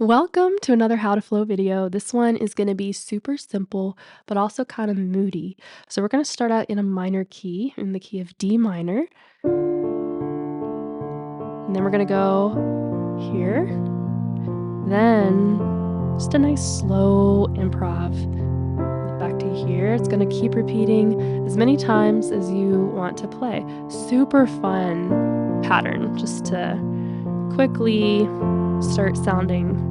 Welcome to another How to Flow video. This one is going to be super simple, but also kind of moody. So we're going to start out in a minor key, in the key of D minor. And then we're going to go here. Then just a nice slow improv. Back to here. It's going to keep repeating as many times as you want to play. Super fun pattern just to quickly start sounding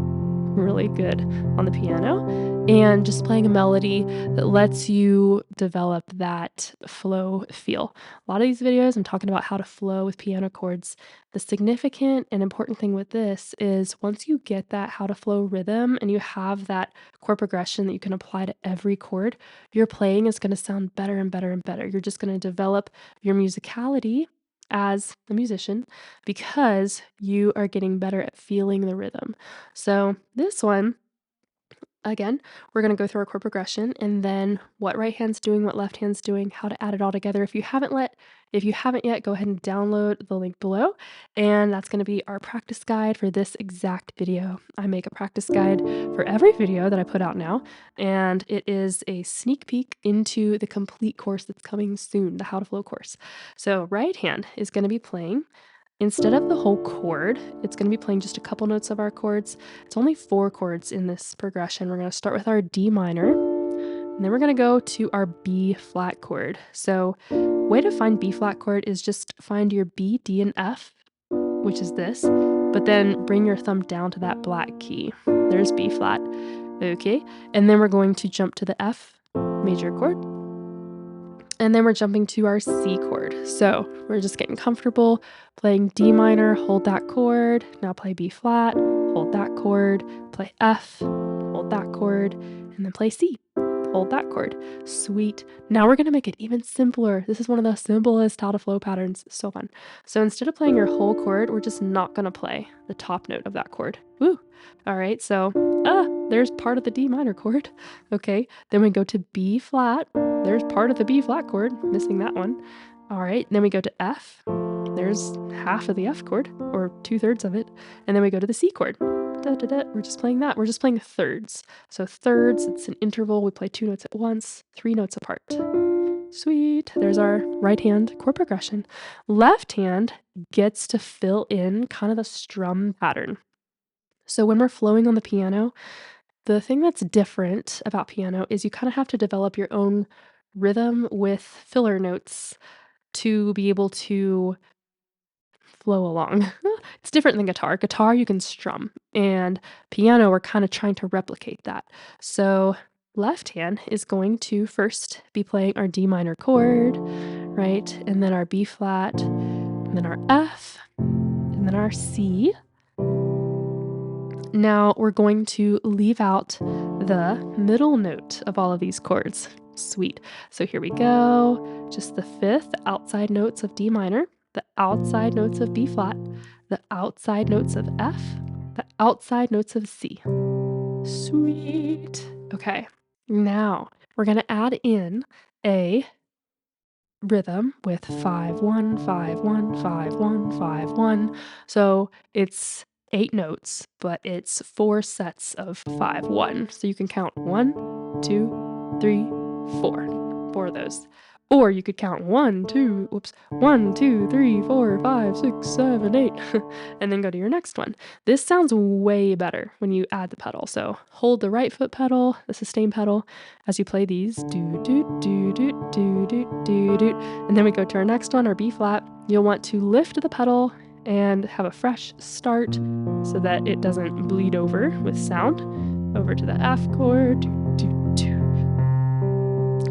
really good on the piano and just playing a melody that lets you develop that flow feel. A lot of these videos I'm talking about how to flow with piano chords. The significant and important thing with this is once you get that how to flow rhythm and you have that chord progression that you can apply to every chord, your playing is going to sound better and better and better. You're just going to develop your musicality as a musician because you are getting better at feeling the rhythm. So this one, again, we're going to go through our chord progression and then what right hand's doing, what left hand's doing, how to add it all together. If you haven't yet, go ahead and download the link below, and that's going to be our practice guide for this exact video. I make a practice guide for every video that I put out now, and it is a sneak peek into the complete course that's coming soon, the How to Flow course. So right hand is going to be playing. Instead of the whole chord, it's going to be playing just a couple notes of our chords. It's only 4 chords in this progression. We're going to start with our D minor, and then we're going to go to our B flat chord. So, way to find B flat chord is just find your B, D, and F, which is this, but then bring your thumb down to that black key. There's B flat. Okay, and then we're going to jump to the F major chord. And then we're jumping to our C chord. So we're just getting comfortable playing D minor, hold that chord, now play B flat, hold that chord, play F, hold that chord, and then play C, hold that chord. Sweet. Now we're gonna make it even simpler. This is one of the simplest how to flow patterns. So fun. So instead of playing your whole chord, we're just not gonna play the top note of that chord. Woo! All right, so there's part of the D minor chord. Okay, then we go to B flat. There's part of the B flat chord, missing that one. All right, then we go to F. There's half of the F chord, or 2/3 of it. And then we go to the C chord. Da, da, da. We're just playing that. We're just playing thirds. So thirds, it's an interval. We play 2 notes at once, 3 notes apart. Sweet. There's our right hand chord progression. Left hand gets to fill in kind of the strum pattern. So when we're flowing on the piano, the thing that's different about piano is you kind of have to develop your own rhythm with filler notes to be able to flow along. It's different than guitar. Guitar, you can strum, and piano, we're kind of trying to replicate that. So left hand is going to first be playing our D minor chord, right? And then our B flat, and then our F, and then our C. Now we're going to leave out the middle note of all of these chords. Sweet. So here we go. Just the 5th outside notes of D minor, the outside notes of B flat, the outside notes of F, the outside notes of C. Sweet. Okay. Now we're going to add in a rhythm with 5/1, 5/1, 5/1, 5/1. So it's 8 notes, but it's 4 sets of 5/1. So you can count 1, 2, 3, 4. 4 of those. Or you could count 1, 2, 1, 2, 3, 4, 5, 6, 7, 8, and then go to your next one. This sounds way better when you add the pedal. So hold the right foot pedal, the sustain pedal, as you play these. Do, do, do, do, do, do, do, do. And then we go to our next one, our B flat. You'll want to lift the pedal and have a fresh start so that it doesn't bleed over with sound. Over to the F chord. Do, do, do.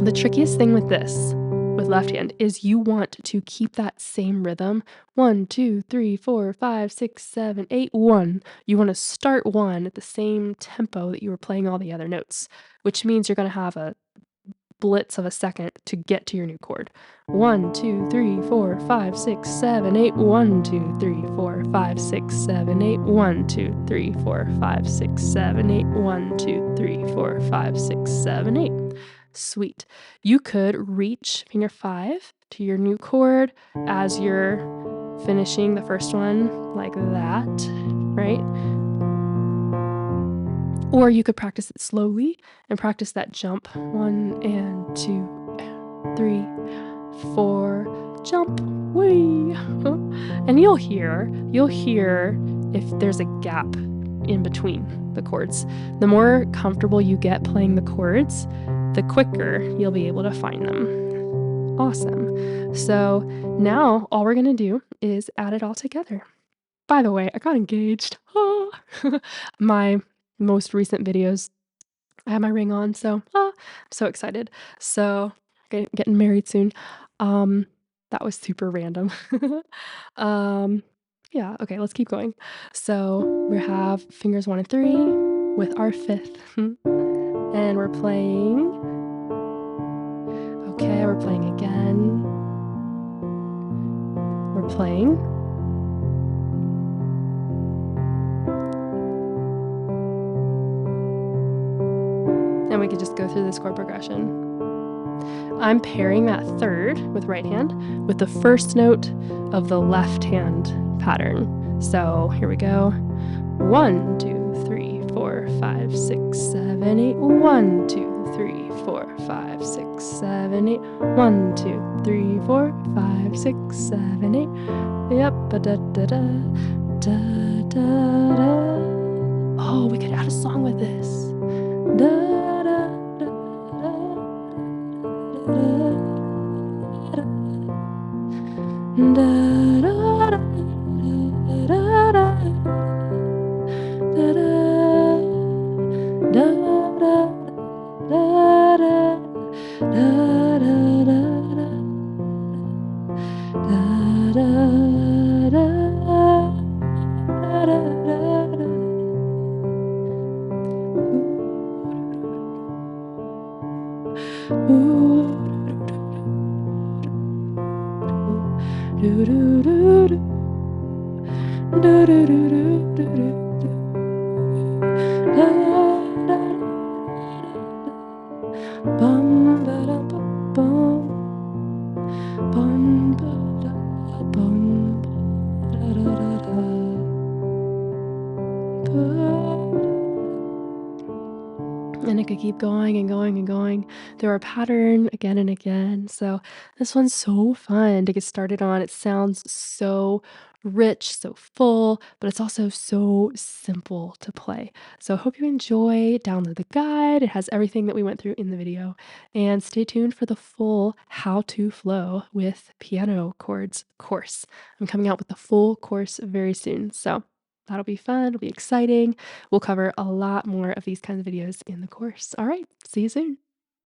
The trickiest thing with this, with left hand, is you want to keep that same rhythm. 1, 2, 3, 4, 5, 6, 7, 8, 1. You want to start 1 at the same tempo that you were playing all the other notes, which means you're going to have a blitz of a second to get to your new chord. 1, 2, 3, 4, 5, 6, 7, 8. 1, 2, 3, 4, 5, 6, 7, 8. 1, 2, 3, 4, 5, 6, 7, 8. 1, 2, 3, 4, 5, 6, 7, 8. Sweet. You could reach finger 5 to your new chord as you're finishing the first one like that, right? Or you could practice it slowly and practice that jump. 1 and 2, 3, 4, jump, whee! And you'll hear if there's a gap in between the chords. The more comfortable you get playing the chords, the quicker you'll be able to find them. Awesome. So now all we're gonna do is add it all together. By the way, I got engaged. My most recent videos, I have my ring on, so, I'm so excited. So, getting married soon. Um, that was super random. Um, yeah, okay, let's keep going. So, we have fingers 1 and 3 with our 5th, and we're playing. Okay, we're playing again. We're playing. And we could just go through this chord progression. I'm pairing that 3rd with right hand with the first note of the left hand pattern. So here we go. 1, 2, 3, 4, 5, 6, 7, 8. 1, 2, 3, 4, 5, 6, 7, 8. 1, 2, 3, 4, 5, 6, 7, 8. Yep. Da da da da da da da. Oh, we could add a song with this. Da da da Bum ba da ba bum. Bum ba da bum ba da da da da. And it could keep going and going and going through our pattern again and again. So this one's so fun to get started on. It sounds so rich, so full, but it's also so simple to play. So I hope you enjoy. Download the guide. It has everything that we went through in the video. And stay tuned for the full how to flow with piano chords course. I'm coming out with the full course very soon. So that'll be fun. It'll be exciting. We'll cover a lot more of these kinds of videos in the course. All right, see you soon.